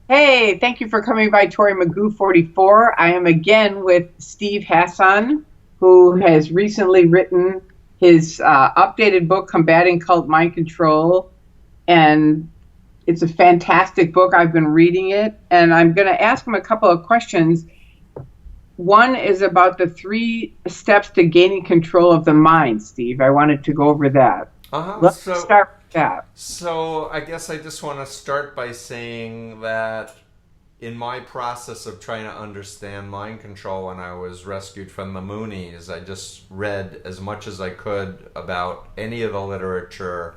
Hey, thank you for coming by Tori Magoo 44. I am again with Steve Hassan, who has recently written his updated book, Combating Cult Mind Control. And it's a fantastic book. I've been reading it, and I'm going to ask him a couple of questions. One is about the three steps to gaining control of the mind, Steve. I wanted to go over that. Uh-huh. Let's So start with that. so I guess I just want to start by saying that in my process of trying to understand mind control when I was rescued from the Moonies, I just read as much as I could about any of the literature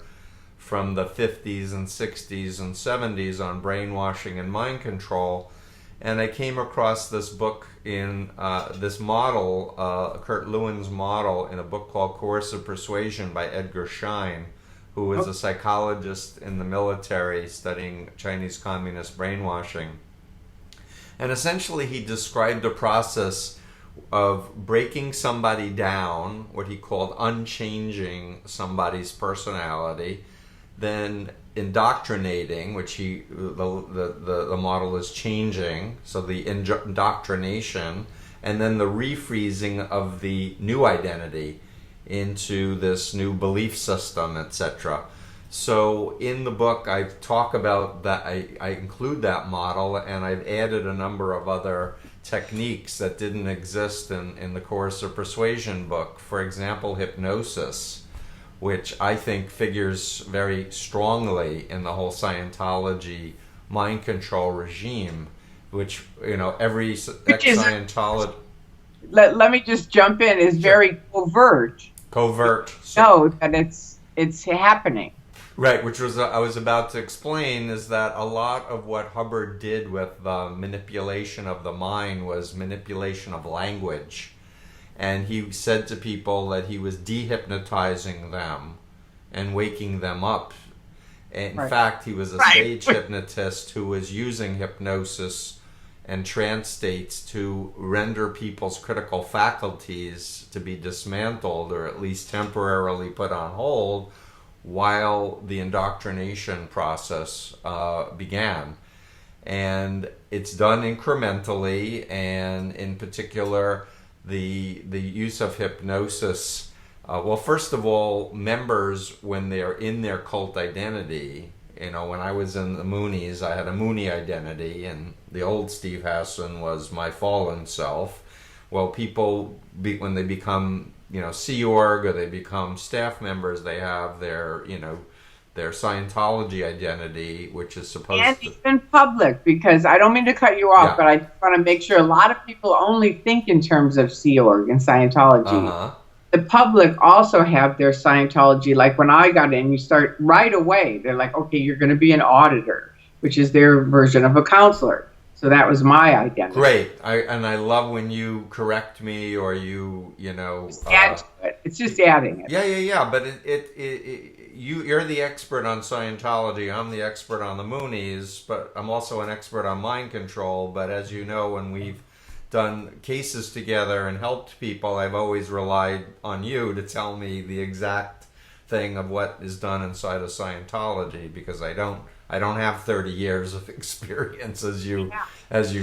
from the 50s and 60s and 70s on brainwashing and mind control. And I came across this book in this model, Kurt Lewin's model, in a book called Coercive Persuasion by Edgar Schein, who was Oh, a psychologist in the military studying Chinese communist brainwashing. And essentially, he described a process of breaking somebody down, what he called unchanging somebody's personality, then indoctrinating, which the model is changing, so the indoctrination, and then the refreezing of the new identity into this new belief system, etc. So in the book, I talk about that. I include that model, and I've added a number of other techniques that didn't exist in the Course of Persuasion book. For example, hypnosis, which I think figures very strongly in the whole Scientology mind control regime, which, every which is, ex-Scientologist. let me just jump in, is Sure. very covert. Covert. So, Know that it's happening. right, which was I was about to explain is that a lot of what Hubbard did with the manipulation of the mind was manipulation of language. And he said to people that he was dehypnotizing them and waking them up. In Right. fact, he was a Right. stage hypnotist who was using hypnosis and trance states to render people's critical faculties to be dismantled or at least temporarily put on hold while the indoctrination process began. And it's done incrementally, and in particular, the use of hypnosis. Well, first of all, members, when they're in their cult identity, when I was in the Moonies, I had a Moonie identity, and the old Steve Hassan was my fallen self. Well, when they become, Sea Org, or they become staff members, they have their Scientology identity, which is And supposed to, even public, because I don't mean to cut you off, yeah, but I want to make sure a lot of people only think in terms of Sea Org and uh Scientology. huh. The public also have their Scientology. Like when I got in, you start right away. They're like, okay, you're going to be an auditor, which is their version of a counselor. So that was my identity. Great. I love when you correct me or Just add to it. It's just adding it. yeah, yeah, yeah. But you're the expert on Scientology. I'm the expert on the Moonies, but I'm also an expert on mind control. But as you know, when we've done cases together and helped people, I've always relied on you to tell me the exact thing of what is done inside of Scientology because I don't have 30 years of experience Yeah. as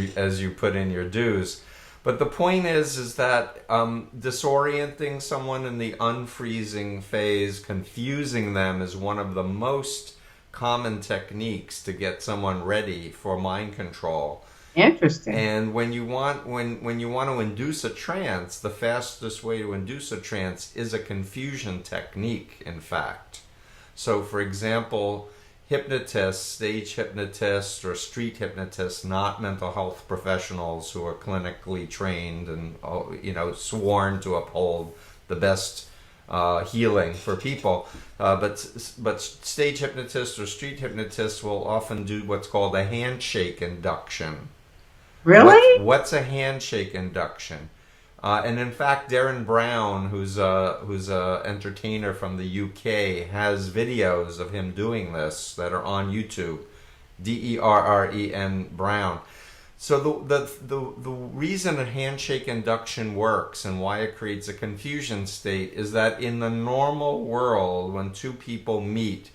you put in your dues. But the point is that disorienting someone in the unfreezing phase, confusing them, is one of the most common techniques to get someone ready for mind control. Interesting. And when you want to induce a trance, the fastest way to induce a trance is a confusion technique, in fact. So, for example, hypnotists, stage hypnotists, or street hypnotists, not mental health professionals who are clinically trained and sworn to uphold the best healing for people. But stage hypnotists or street hypnotists will often do what's called a handshake induction. Really? What's a handshake induction? And in fact, Darren Brown, who's a entertainer from the UK, has videos of him doing this that are on YouTube. Derren Brown. So the reason a handshake induction works and why it creates a confusion state is that in the normal world, when two people meet,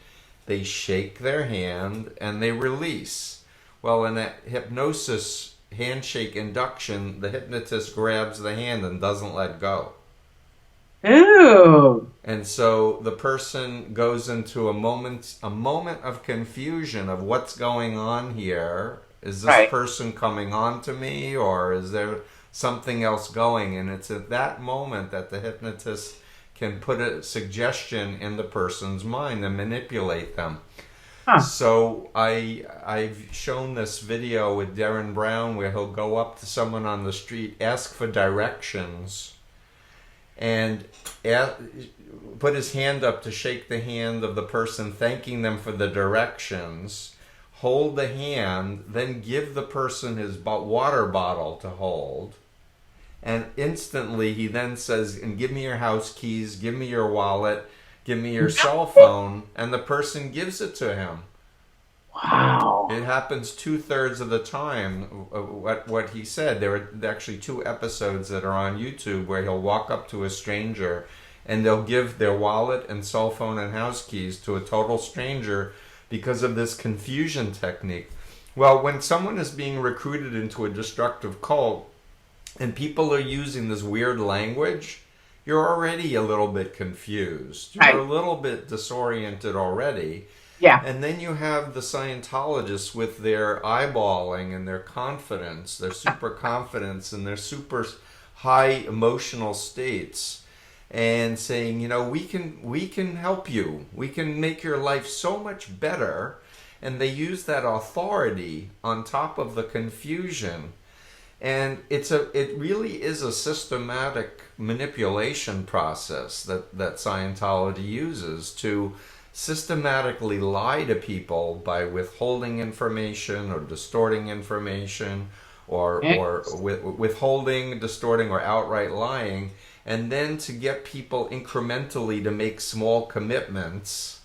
they shake their hand and they release. Well, in a hypnosis handshake induction, the hypnotist grabs the hand and doesn't let go. Ooh. And so the person goes into a moment of confusion of what's going on here. Is this Right. person coming on to me, or is there something else going? And it's at that moment that the hypnotist can put a suggestion in the person's mind and manipulate them. Huh. So I've shown this video with Darren Brown where he'll go up to someone on the street, ask for directions, and put his hand up to shake the hand of the person, thanking them for the directions, hold the hand, then give the person his water bottle to hold, and instantly he then says, and give me your house keys, give me your wallet, give me your cell phone, and the person gives it to him. Wow. It happens 2/3 of the time. What he said. There are actually 2 episodes that are on YouTube where he'll walk up to a stranger and they'll give their wallet and cell phone and house keys to a total stranger because of this confusion technique. Well, when someone is being recruited into a destructive cult and people are using this weird language, you're already a little bit confused. You're Right. a little bit disoriented already. Yeah. And then you have the Scientologists with their eyeballing and their confidence, their super confidence and their super high emotional states, and saying, you know, we can help you. We can make your life so much better. And they use that authority on top of the confusion. And it really is a systematic manipulation process that Scientology uses to systematically lie to people by withholding information or distorting information or withholding, distorting, or outright lying, and then to get people incrementally to make small commitments,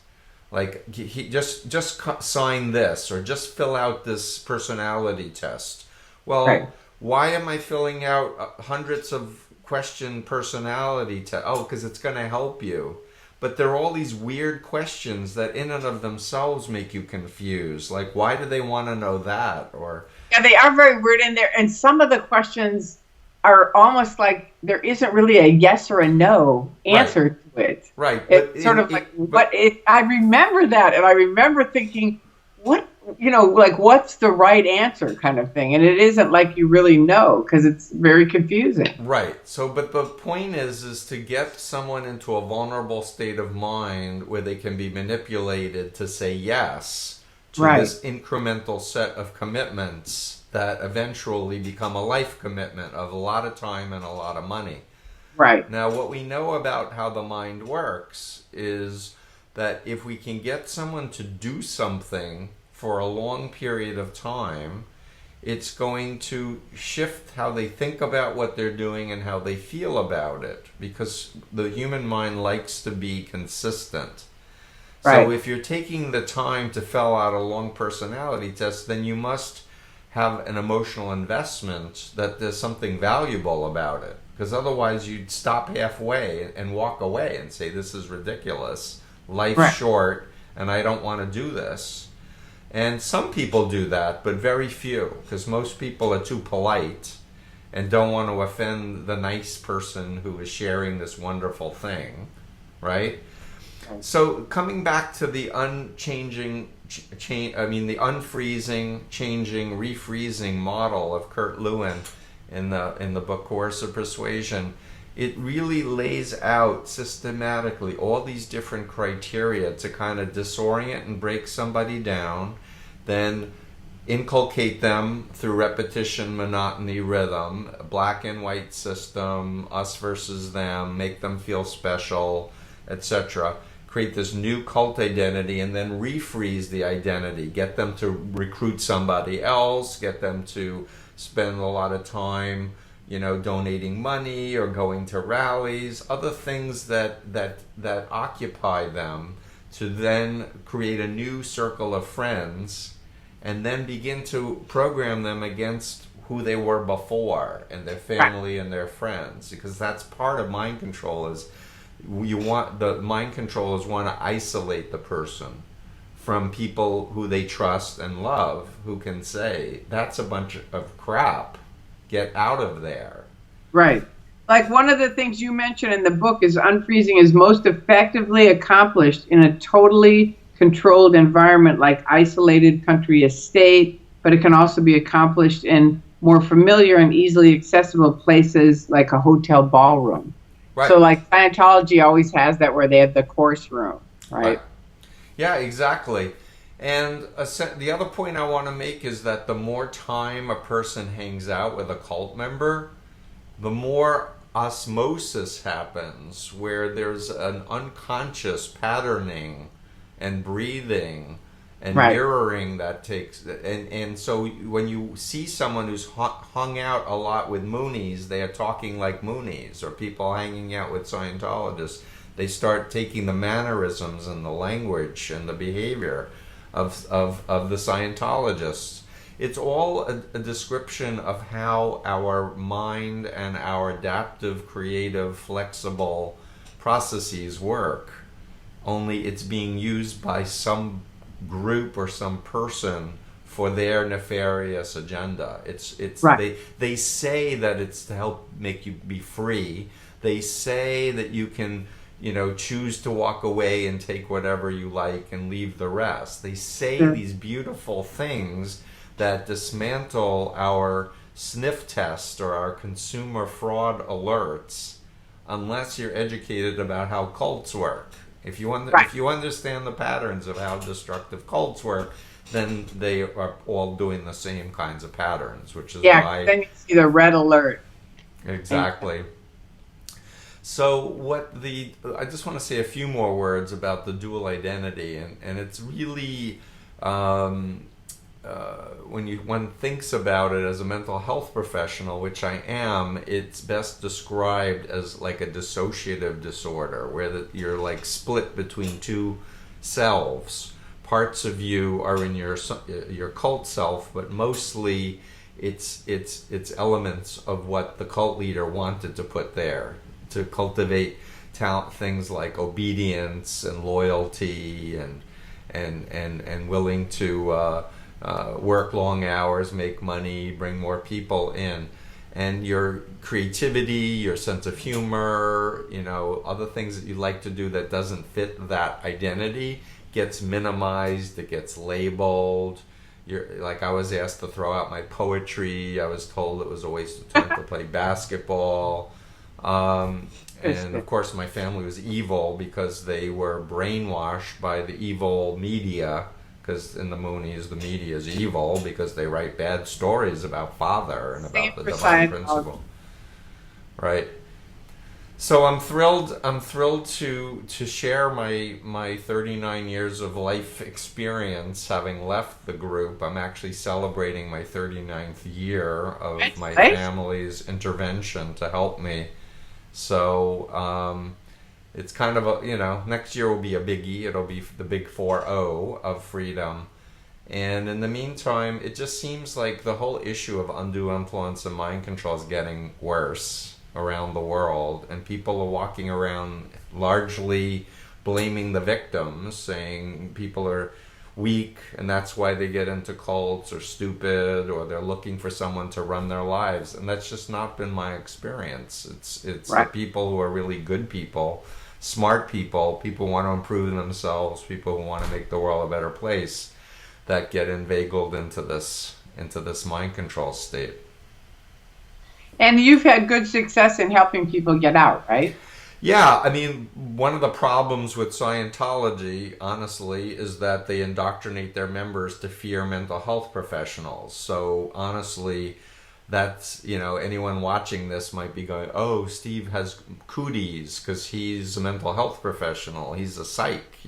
like he just sign this or just fill out this personality test. Well, Right. why am I filling out hundreds of question personality tests? Oh, because it's going to help you. But there are all these weird questions that in and of themselves make you confused. Like, why do they want to know that? Or Yeah, they are very weird in there, and some of the questions are almost like there isn't really a yes or a no answer to it. right, It's sort of like what it. I remember that, and I remember thinking, what, you know, like what's the right answer kind of thing, and it isn't like you really know because it's very confusing. Right. So, but the point is to get someone into a vulnerable state of mind where they can be manipulated to say yes to Right. this incremental set of commitments that eventually become a life commitment of a lot of time and a lot of money. Right. Now, what we know about how the mind works is that if we can get someone to do something for a long period of time, it's going to shift how they think about what they're doing and how they feel about it, because the human mind likes to be consistent. Right. So if you're taking the time to fill out a long personality test, then you must have an emotional investment that there's something valuable about it, because otherwise you'd stop halfway and walk away and say, this is ridiculous, life's Right. short and I don't want to do this. And some people do that, but very few, because most people are too polite and don't want to offend the nice person who is sharing this wonderful thing, right? So coming back to the unfreezing, changing, refreezing model of Kurt Lewin in the book Coercive Persuasion, it really lays out systematically all these different criteria to kind of disorient and break somebody down, then inculcate them through repetition, monotony, rhythm, black and white system, us versus them, make them feel special, etc. Create this new cult identity and then refreeze the identity, get them to recruit somebody else, get them to spend a lot of time, you know, donating money or going to rallies, other things that occupy them, to then create a new circle of friends and then begin to program them against who they were before and their family and their friends, because that's part of mind control. Is the mind controllers want to isolate the person from people who they trust and love, who can say, that's a bunch of crap. Get out of there. Right. Like one of the things you mentioned in the book is unfreezing is most effectively accomplished in a totally controlled environment like isolated country estate, but it can also be accomplished in more familiar and easily accessible places like a hotel ballroom. Right. So like Scientology always has that where they have the course room, right? Yeah, exactly. And the other point I want to make is that the more time a person hangs out with a cult member, the more osmosis happens, where there's an unconscious patterning and breathing and mirroring that takes. And so when you see someone who's hung out a lot with Moonies, they are talking like Moonies, or people hanging out with Scientologists, they start taking the mannerisms and the language and the behavior of the Scientologists. It's all a description of how our mind and our adaptive, creative, flexible processes work. Only it's being used by some group or some person for their nefarious agenda. They say that it's to help make you be free. They say that you can, choose to walk away and take whatever you like and leave the rest. They say these beautiful things that dismantle our sniff test or our consumer fraud alerts, unless you're educated about how cults work. If you understand the patterns of how destructive cults work, then they are all doing the same kinds of patterns, which is why. Then you see the red alert. Exactly. So I just want to say a few more words about the dual identity, and it's really. When one thinks about it as a mental health professional, which I am, it's best described as like a dissociative disorder, where you're like split between two selves. Parts of you are in your cult self, but mostly it's elements of what the cult leader wanted to put there to cultivate things like obedience and loyalty and willing to work long hours, make money, bring more people in. And your creativity, your sense of humor, other things that you like to do that doesn't fit that identity gets minimized, it gets labeled. I was asked to throw out my poetry. I was told it was a waste of time to play basketball. And of course my family was evil because they were brainwashed by the evil media. Because in the Moonies, the media is evil because they write bad stories about Father and about the divine principle. Right. So I'm thrilled to share my 39 years of life experience having left the group. I'm actually celebrating my 39th year of my family's intervention to help me. So it's kind of next year will be a biggie. It'll be the big 4-0 of freedom. And in the meantime, it just seems like the whole issue of undue influence and mind control is getting worse around the world. And people are walking around largely blaming the victims, saying people are weak and that's why they get into cults, or stupid, or they're looking for someone to run their lives. And that's just not been my experience. It's the people who are really good people, smart people who want to improve themselves, people who want to make the world a better place, that get inveigled into this mind control state. And you've had good success in helping people get out, right? Yeah, I mean, one of the problems with Scientology, honestly, is that they indoctrinate their members to fear mental health professionals. So honestly, that's, anyone watching this might be going, oh, Steve has cooties because he's a mental health professional. He's a psych,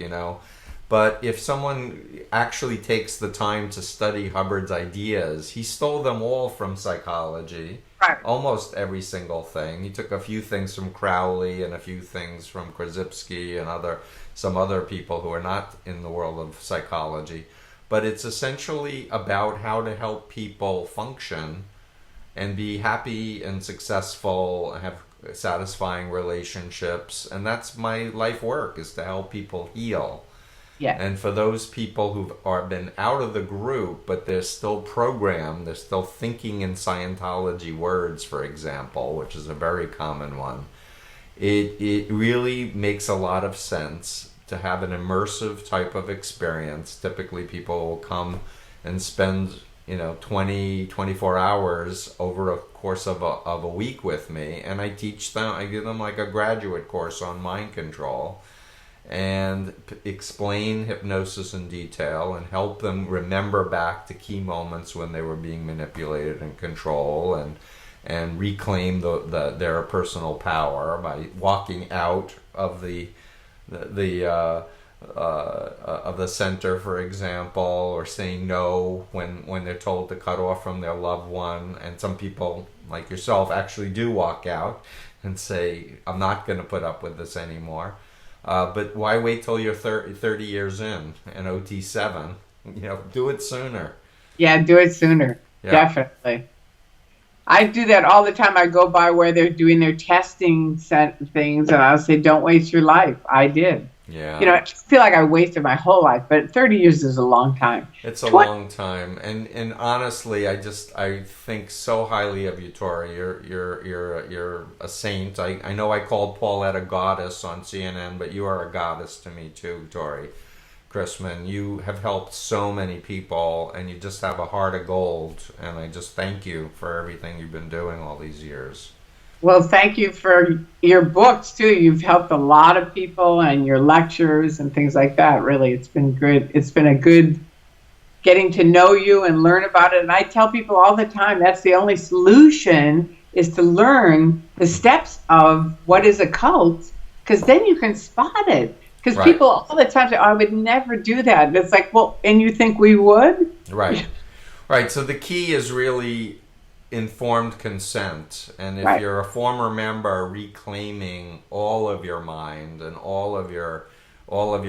But if someone actually takes the time to study Hubbard's ideas, he stole them all from psychology. Right. Almost every single thing. He took a few things from Crowley and a few things from Krzyzewski and some other people who are not in the world of psychology. But it's essentially about how to help people function and be happy and successful and have satisfying relationships. And that's my life work, is to help people heal. Yeah. And for those people who've are been out of the group, but they're still programmed, they're still thinking in Scientology words, for example, which is a very common one, it really makes a lot of sense to have an immersive type of experience. Typically, people will come and spend 24 hours over a course of a week with me, and I teach them, I give them like a graduate course on mind control, and explain hypnosis in detail and help them remember back to key moments when they were being manipulated and controlled, and reclaim their personal power by walking out of the of the center, for example, or saying no when they're told to cut off from their loved one. And some people, like yourself, actually do walk out and say, I'm not going to put up with this anymore. But why wait till you're 30 years in OT7? Do it sooner. Yeah, do it sooner. Yeah. Definitely. I do that all the time. I go by where they're doing their testing things, and I'll say, don't waste your life. I did. Yeah. I feel like I wasted my whole life, but 30 years is a long time. It's a long time, and honestly, I think so highly of you, Tori. You're a saint. I know I called Paulette a goddess on CNN, but you are a goddess to me too, Tori Chrisman. You have helped so many people, and you just have a heart of gold. And I just thank you for everything you've been doing all these years. Well, thank you for your books too. You've helped a lot of people, and your lectures and things like that. Really, it's been good. It's been a good getting to know you and learn about it. And I tell people all the time, that's the only solution, is to learn the steps of what is a cult, because then you can spot it. Because Right. people all the time say, oh, I would never do that. And it's like, well, and you think we would? Right. Right. So the key is really informed consent. And if Right. you're a former member, reclaiming all of your mind and all of your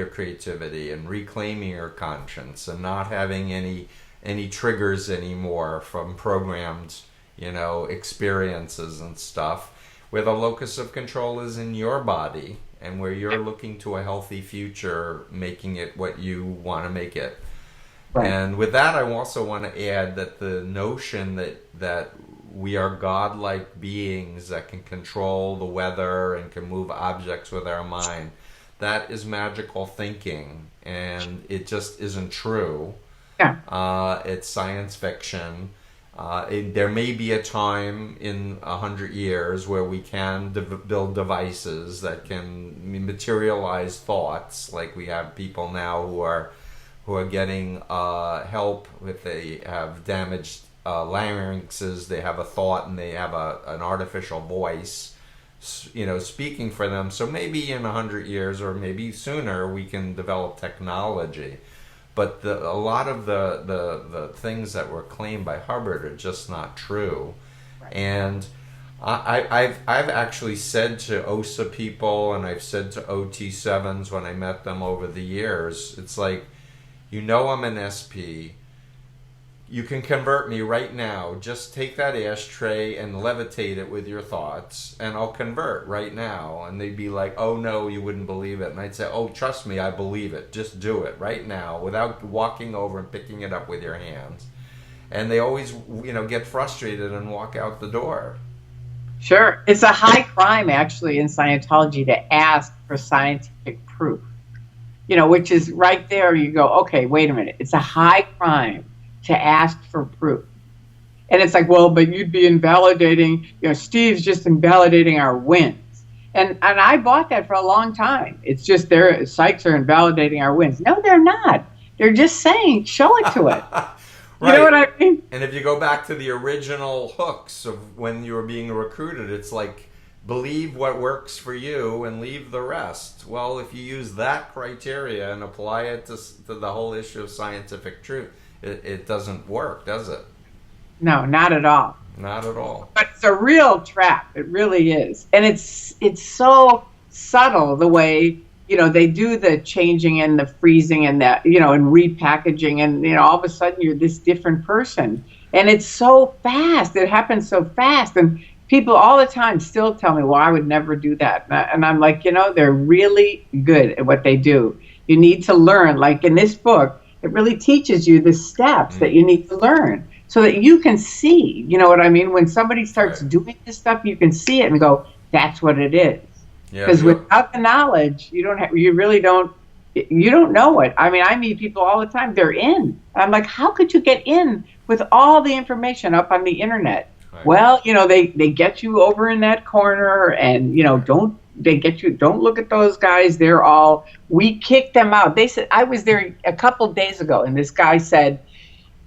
creativity, and reclaiming your conscience, and not having any triggers anymore from programmed experiences and stuff, where the locus of control is in your body, and where you're looking to a healthy future, making it what you want to make it. Right. And with that, I also want to add that the notion that we are godlike beings that can control the weather and can move objects with our mind, that is magical thinking, and it just isn't true. Yeah. It's science fiction. There may be a time in 100 years where we can build devices that can materialize thoughts, like we have people now who are getting help if they have damaged larynxes. They have a thought, and they have an artificial voice, speaking for them. So maybe in 100 years, or maybe sooner, we can develop technology. But a lot of the things that were claimed by Hubbard are just not true. Right. And I've actually said to OSA people, and I've said to OT7s when I met them over the years, it's like, I'm an SP. You can convert me right now. Just take that ashtray and levitate it with your thoughts, and I'll convert right now. And they'd be like, oh no, you wouldn't believe it. And I'd say, oh, trust me, I believe it. Just do it right now without walking over and picking it up with your hands. And they always, get frustrated and walk out the door. Sure. It's a high crime, actually, in Scientology to ask for scientific proof. Which is right there. You go, okay, wait a minute. It's a high crime to ask for proof. And it's like, well, but you'd be invalidating, Steve's just invalidating our wins. And I bought that for a long time. It's just their psychs are invalidating our wins. No, they're not. They're just saying, show it to it. Right. You know what I mean? And if you go back to the original hooks of when you were being recruited, it's like, believe what works for you and leave the rest. Well, if you use that criteria and apply it to the whole issue of scientific truth, it doesn't work, does it? No, not at all. Not at all. But it's a real trap. It really is. And it's so subtle the way, they do the changing and the freezing and that, and repackaging, and, all of a sudden you're this different person. And it's so fast. It happens so fast. And people all the time still tell me, well, I would never do that. And I'm like, they're really good at what they do. You need to learn. Like in this book, it really teaches you the steps that you need to learn so that you can see, you know what I mean? When somebody starts doing this stuff, you can see it and go, that's what it is. Yeah, Because without the knowledge, you really don't, you don't know it. I mean, I meet people all the time, they're in. I'm like, how could you get in with all the information up on the internet? Right. Well, they get you over in that corner and, don't look at those guys. We kicked them out. They said, I was there a couple days ago and this guy said,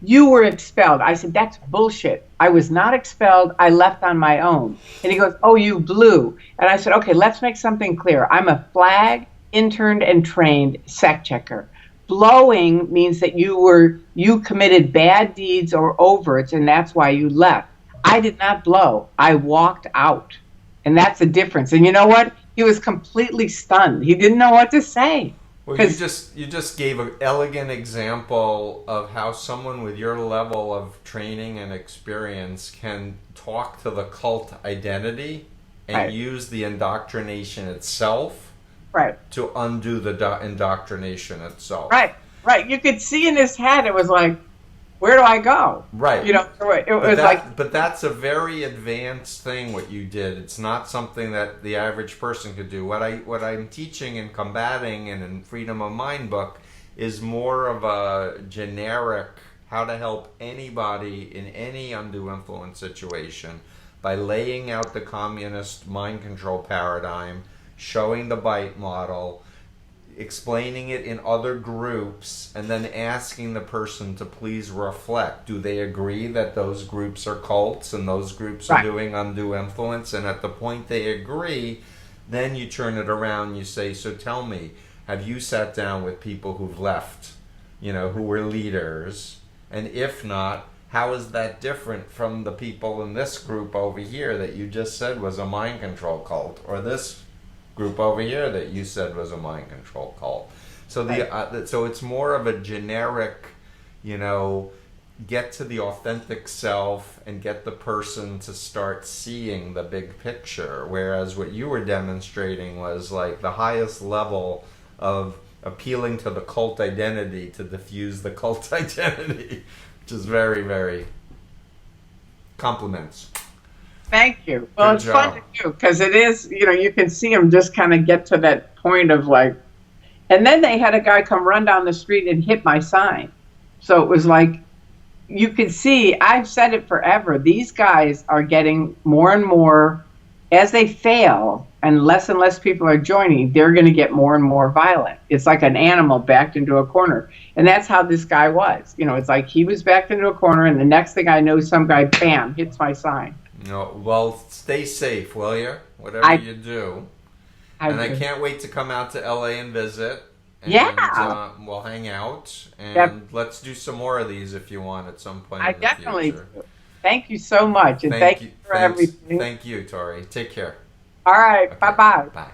you were expelled. I said, that's bullshit. I was not expelled. I left on my own. And he goes, oh, you blew. And I said, okay, let's make something clear. I'm a flag, interned, and trained sec checker. Blowing means that you committed bad deeds or overts, and that's why you left. I did not blow. I walked out. And that's the difference. And you know what? He was completely stunned. He didn't know what to say. Well, you just gave an elegant example of how someone with your level of training and experience can talk to the cult identity and use the indoctrination itself to undo the indoctrination itself. Right. You could see in his head, it was like, where do I go? Right. But that's a very advanced thing what you did. It's not something that the average person could do. What I'm teaching in Combating and in Freedom of Mind book is more of a generic how to help anybody in any undue influence situation by laying out the communist mind control paradigm, showing the bite model, explaining it in other groups, and then asking the person to please reflect. Do they agree that those groups are cults and those groups are doing undue influence? And at the point they agree, then you turn it around and you say, so tell me, have you sat down with people who've left, who were leaders? And if not, how is that different from the people in this group over here that you just said was a mind control cult, or this group over here that you said was a mind control cult? So so it's more of a generic, get to the authentic self and get the person to start seeing the big picture. Whereas what you were demonstrating was like the highest level of appealing to the cult identity to diffuse the cult identity, which is very, very compliments. Thank you. Well, it's fun to do because it is, you can see them just kind of get to that point of like, and then they had a guy come run down the street and hit my sign. So it was like, you could see, I've said it forever, these guys are getting more and more, as they fail and less people are joining, they're going to get more and more violent. It's like an animal backed into a corner. And that's how this guy was. It's like he was backed into a corner and the next thing I know, some guy, bam, hits my sign. No, well, stay safe, will you? Whatever you do. I can't wait to come out to LA and visit. And, we'll hang out. And let's do some more of these if you want at some point in the definitely future. Do. Thank you so much. And thank you for everything. Thank you, Tori. Take care. All right. Okay. Bye-bye. Bye.